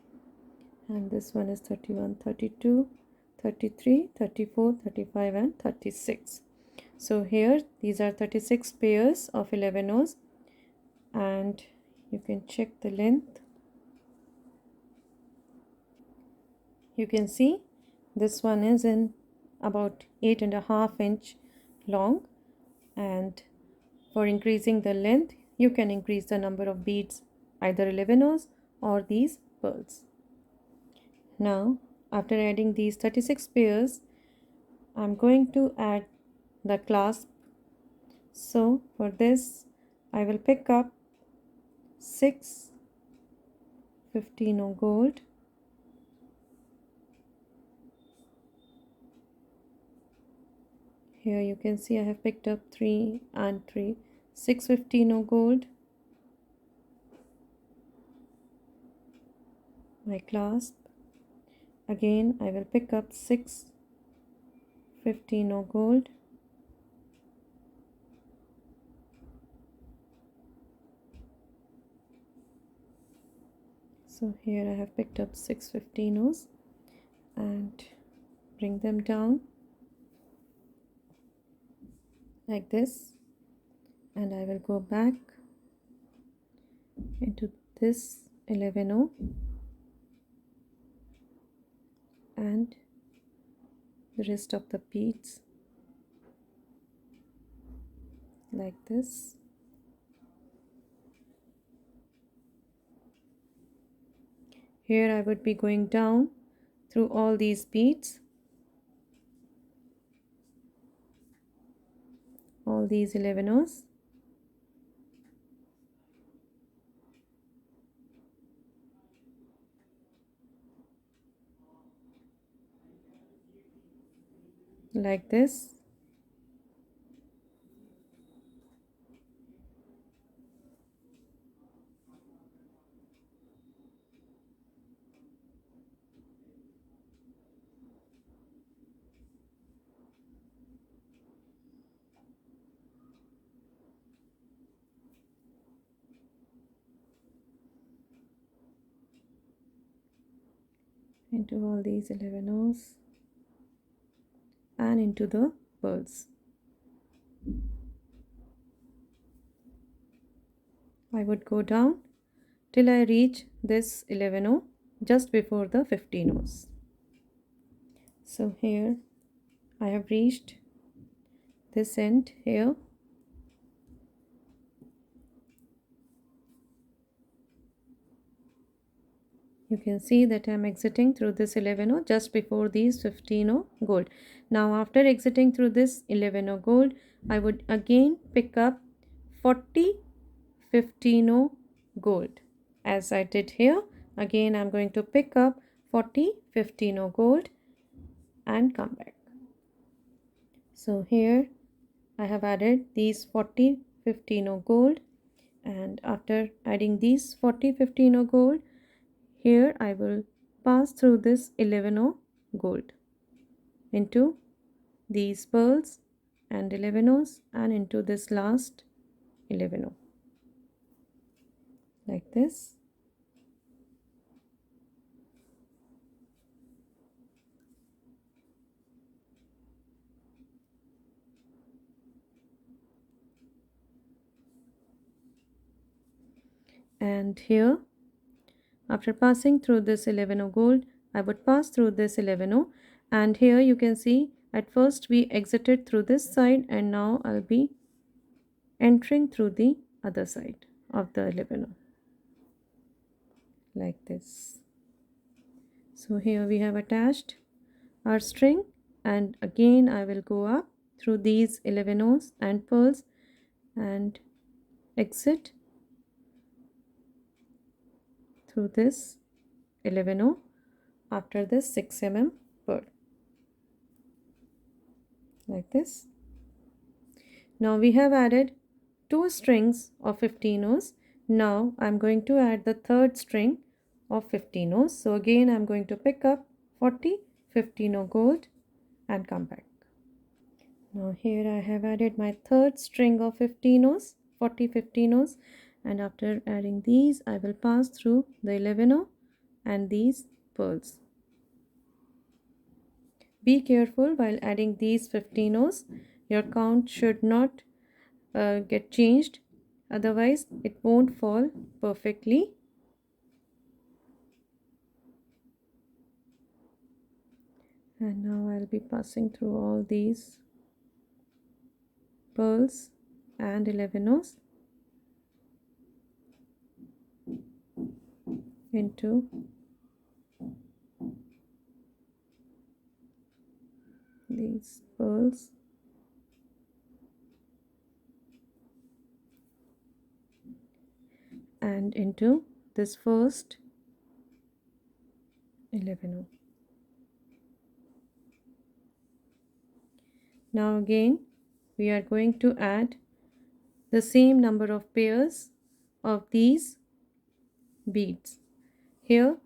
and this one is 31, 32, 33, 34, 35 and 36. So here these are 36 pairs of 11 O's, and you can check the length. You can see this one is in about 8.5 inch long, and for increasing the length you can increase the number of beads, either 11 O's or these pearls. Now after adding these 36 pairs, I'm going to add the clasp. So for this I will pick up 6 15 gold, here you can see I have picked up 3 and 3, 6 15 gold, my clasp. Again I will pick up 6 15 gold, so here I have picked up 6 15 O's and bring them down like this, and I will go back into this 11 O and the rest of the beads like this. Here I would be going down through all these beads, all these 11 O's, like this. Into all these 11 O's and into the pearls. I would go down till I reach this 11 O just before the 15 O's. So here I have reached this end here. You can see that I am exiting through this 11 O just before these 15 O gold. Now after exiting through this 11 O gold, I would again pick up 40 15 O gold. As I did here, again I am going to pick up 40 15 O gold and come back. So here I have added these 40 15 O gold, and after adding these 40 15 O gold, here I will pass through this 11 O gold into these pearls and 11 O's and into this last 11 O, like this. And here, after passing through this 11 O gold, I would pass through this 11 O, and here you can see at first we exited through this side, and now I'll be entering through the other side of the 11 O, like this. So here we have attached our string, and again I will go up through these 11 O's and pearls and exit through this 11 O after this 6 mm pearl, like this. Now we have added 2 strings of 15 O's. Now I'm going to add the third string of 15 O's. So again I'm going to pick up 40 15 O gold and come back. Now here I have added my third string of 15 O's, 40 15 O's, and after adding these I will pass through the 11 O and these pearls. Be careful while adding these 15 O's. Your count should not get changed, otherwise it won't fall perfectly. And now I'll be passing through all these pearls and 11 O's into these pearls and into this first 11 O. Now again we are going to add the same number of pairs of these beads. Here,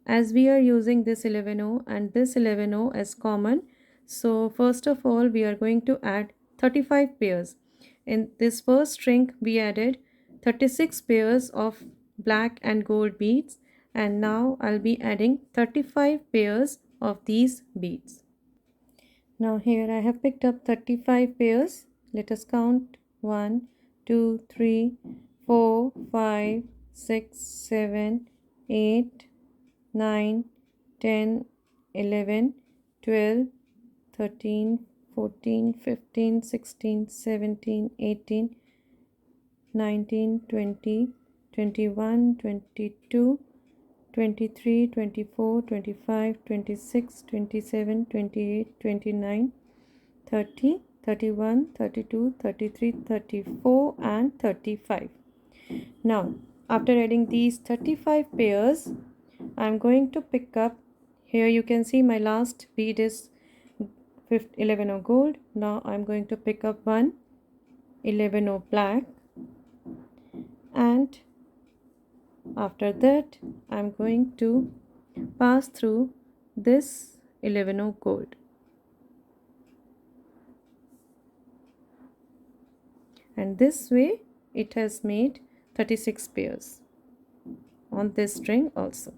as we are using this 11 O and this 11 O as common, so first of all we are going to add 35 pairs. In this first string we added 36 pairs of black and gold beads, and now I'll be adding 35 pairs of these beads. Now here I have picked up 35 pairs. Let us count 1, 2, 3, 4, 5, 6, 7, 8, 9, 10, 11, 12, 13, 14, 15, 16, 17, 18, 19, 20, 21, 22, 23, 24, 25, 26, 27, 28, 29, 30, 31, 32, 33, 34 and 35. Now after adding these 35 pairs, I'm going to pick up, here you can see my last bead is 11 O gold. Now I'm going to pick up one 11 O black, and after that I'm going to pass through this 11 O gold, and this way it has made 36 pairs on this string also.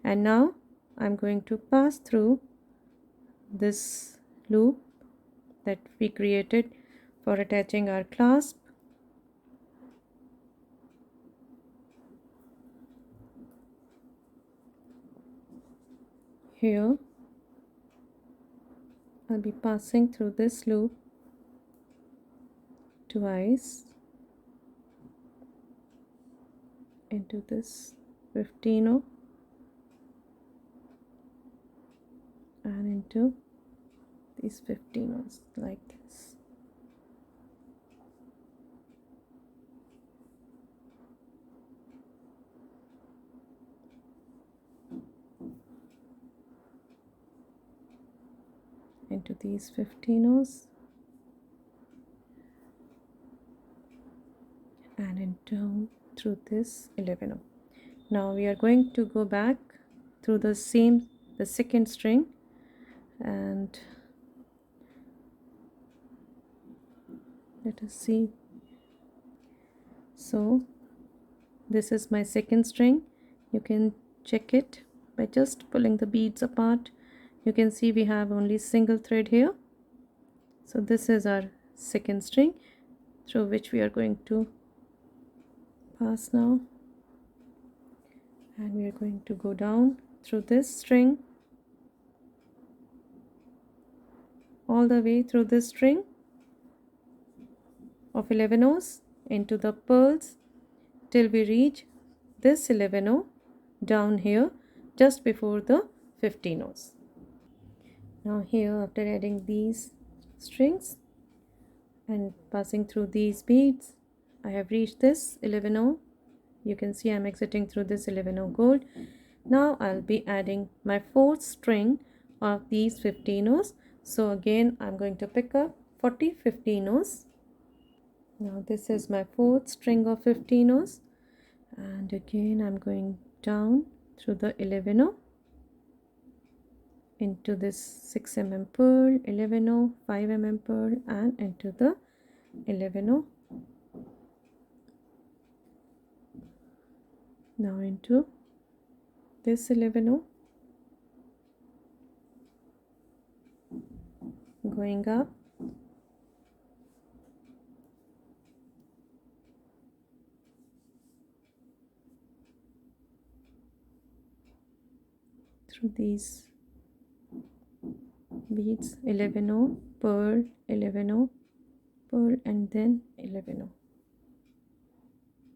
And now I'm going to pass through this loop that we created for attaching our clasp. Here I'll be passing through this loop twice into this 15 O and into these 15 O's like this. Into these 15 O's and into through this 11 O. Now we are going to go back through the second string, and Let us see. So this is my second string. You can check it by just pulling the beads apart. You can see we have only single thread here. So this is our second string through which we are going to pass now, and we are going to go down through this string all the way through this string of 11 o's into the pearls till we reach this 11 o down here just before the 15 o's. Now here, after adding these strings and passing through these beads, I have reached this 11 o. You can see I'm exiting through this 11 o gold. Now I'll be adding my fourth string of these 15 o's. So again I'm going to pick up 40 15 o's. Now this is my fourth string of 15 o's, and again I'm going down through the 11 o into this 6 mm purl, 11 o, 5 mm purl, and into the 11 o. Now into this 11 o, going up through these beads, 11 o, purl, 11 o, purl, and then 11 o.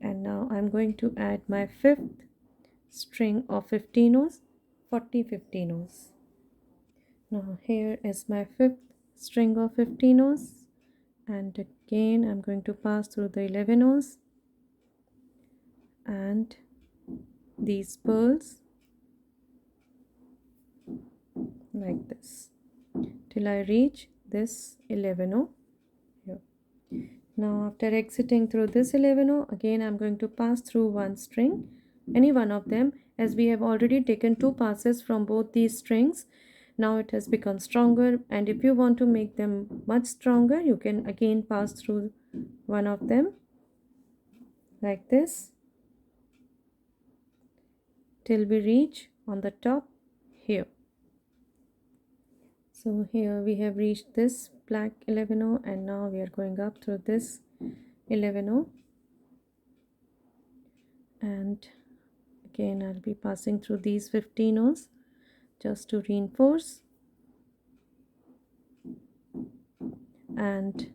And now I'm going to add my fifth string of 15 o's, 40 15 o's. Now here is my fifth string of 15 o's, and again I'm going to pass through the 11 o's and these pearls like this till I reach this 11 o here. Now after exiting through this 11 o, again I'm going to pass through one string, any one of them, as we have already taken two passes from both these strings. Now it has become stronger, and if you want to make them much stronger, you can again pass through one of them like this till we reach on the top here. So here we have reached this black 11 o, and now we are going up through this 11 o, and again I'll be passing through these 15 o's just to reinforce, and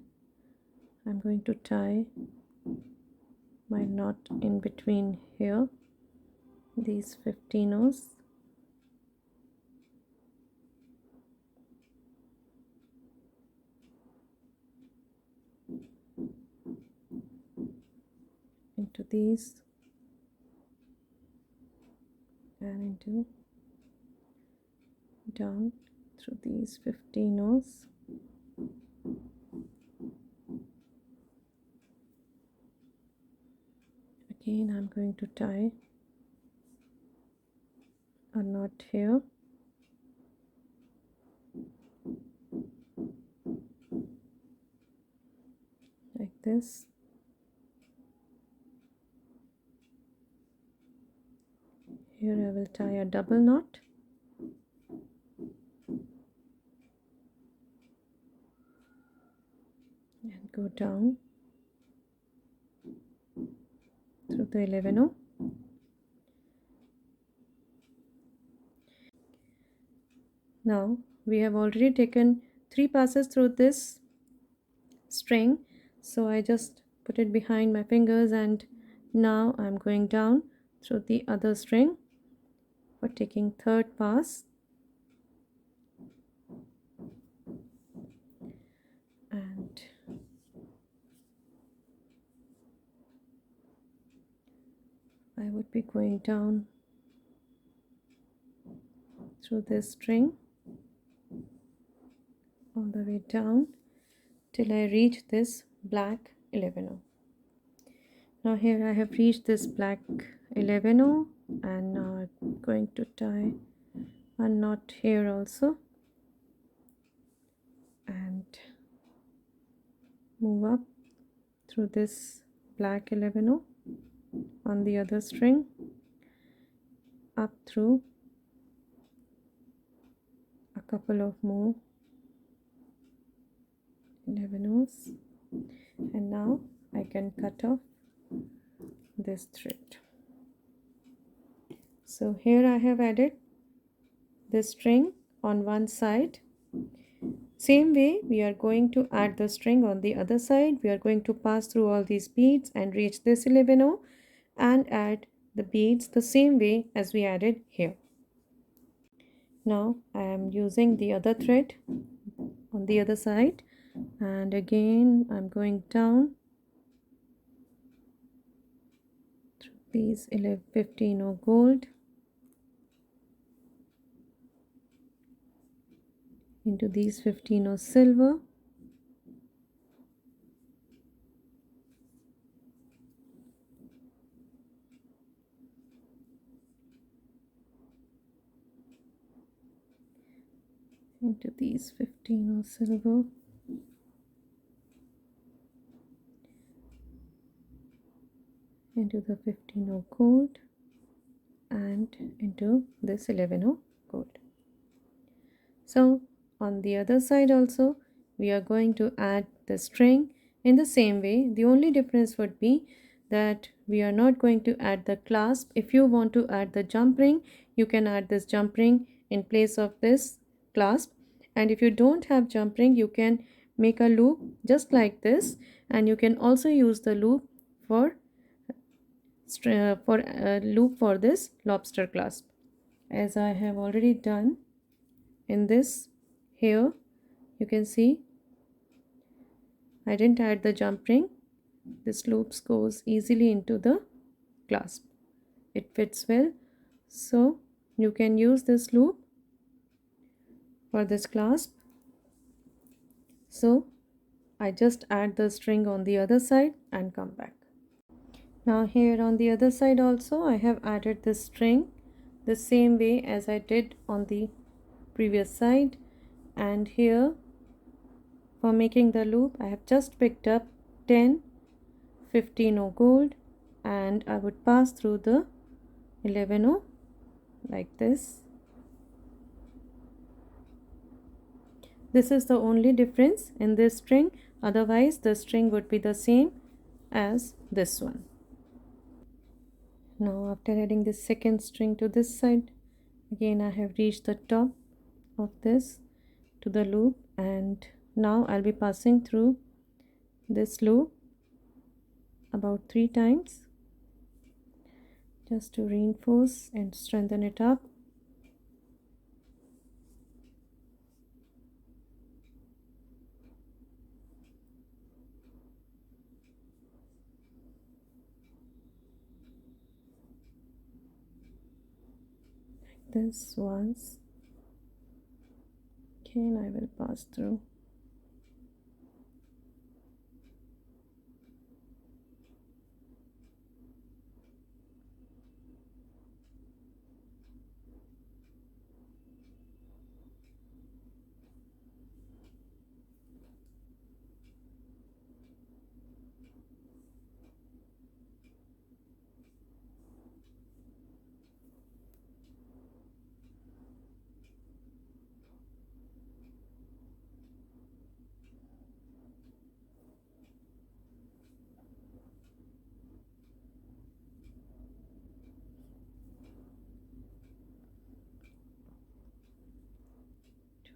I'm going to tie my knot in between here, these 15 o's, into these and into down through these 15 o's. Again I'm going to tie a knot here, like this, here I will tie a double knot, and go down through the 11 o. Now we have already taken 3 passes through this string, so I just put it behind my fingers, and now I'm going down through the other string for taking third pass, and I would be going down through this string all the way down till I reach this black 11 o. Now here I have reached this black 11 o, and now I'm going to tie a knot here also and move up through this black 11 on the other string, up through a couple of more 11 and now I can cut off this thread. So here I have added this string on one side. Same way we are going to add the string on the other side. We are going to pass through all these beads and reach this 11 and add the beads the same way as we added here. Now I am using the other thread on the other side, and again I'm going down through these 15 gold into these 15 silver, into these 15 silver, into the 15 gold, and into this 11 gold. So on the other side also we are going to add the string in the same way. The only difference would be that we are not going to add the clasp. If you want to add the jump ring, you can add this jump ring in place of this clasp, and if you don't have jump ring, you can make a loop just like this, and you can also use the loop for this lobster clasp, as I have already done in this. Here you can see I didn't add the jump ring. This loop goes easily into the clasp. It fits well, so you can use this loop for this clasp. So I just add the string on the other side and come back. Now here on the other side also I have added this string the same way as I did on the previous side, and here for making the loop I have just picked up 10 15 gold, and I would pass through the 11 like this. This is the only difference in this string, otherwise the string would be the same as this one. Now after adding this second string to this side, again I have reached the top of this to the loop, and now I'll be passing through this loop about 3 times just to reinforce and strengthen it up. This once, again I will pass through.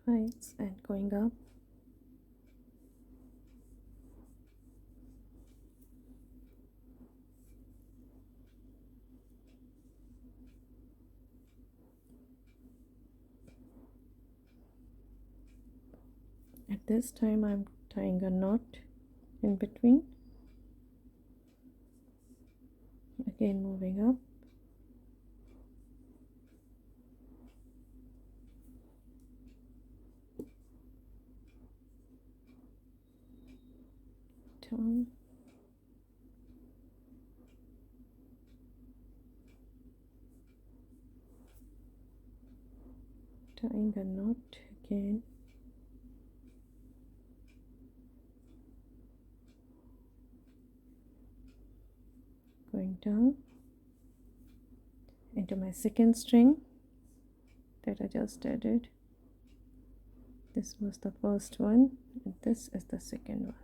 Twice and going up. At this time I'm tying a knot in between, again moving up, down, tying a knot again, down into my second string that I just added. This was the first one and this is the second one.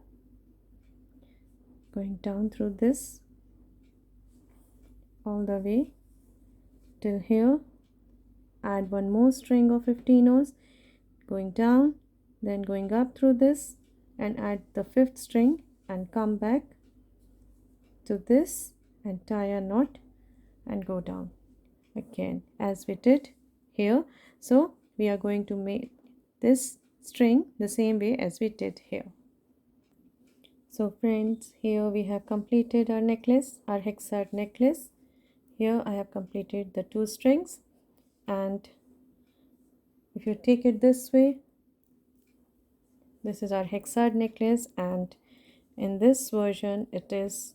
Going down through this all the way till here. Add one more string of 15 o's, going down, then going up through this and add the fifth string and come back to this and tie a knot and go down again as we did here. So we are going to make this string the same way as we did here. So friends, here we have completed our necklace, our Hexad necklace. Here I have completed the 2 strings, and if you take it this way, this is our Hexad necklace, and in this version it is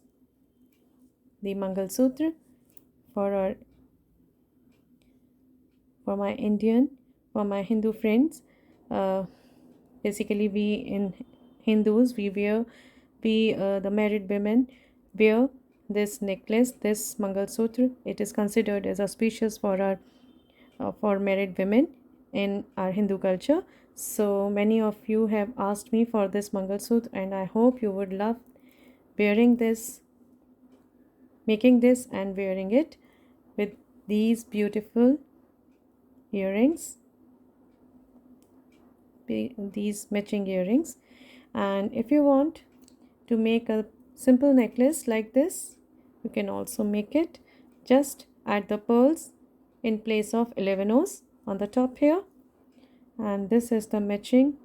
the Mangalsutra for my Hindu friends. Basically we in Hindus, the married women wear this necklace, this Mangalsutra. It is considered as auspicious for married women in our Hindu culture. So many of you have asked me for this Mangalsutra, and I hope you would love wearing this, making this and wearing it with these beautiful earrings, these matching earrings. And if you want to make a simple necklace like this, you can also make it. Just add the pearls in place of 11 o's on the top here, and this is the matching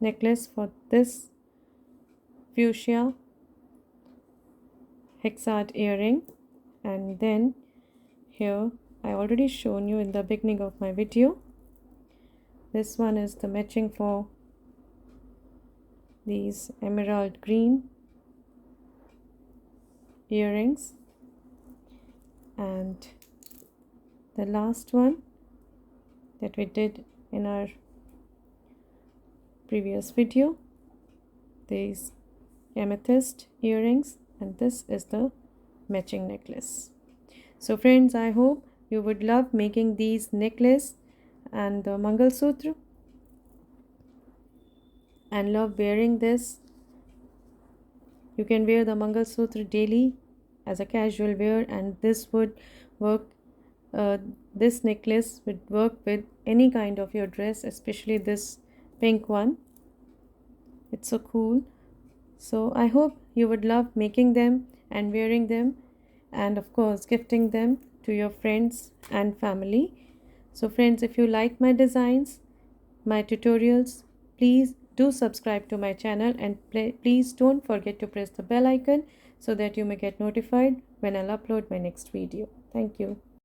necklace for this fuchsia Hexad earring. And then here I already shown you in the beginning of my video, this one is the matching for these emerald green earrings. And the last one that we did in our previous video, these amethyst earrings, and this is the matching necklace. So friends, I hope you would love making these necklace and the Mangalsutra and love wearing this. You can wear the Mangalsutra daily as a casual wear, and this would work, this necklace would work with any kind of your dress, especially this pink one. It's so cool. So I hope you would love making them and wearing them, and of course gifting them to your friends and family. So friends, if you like my designs, my tutorials, please do subscribe to my channel, and please don't forget to press the bell icon so that you may get notified when I'll upload my next video. Thank you.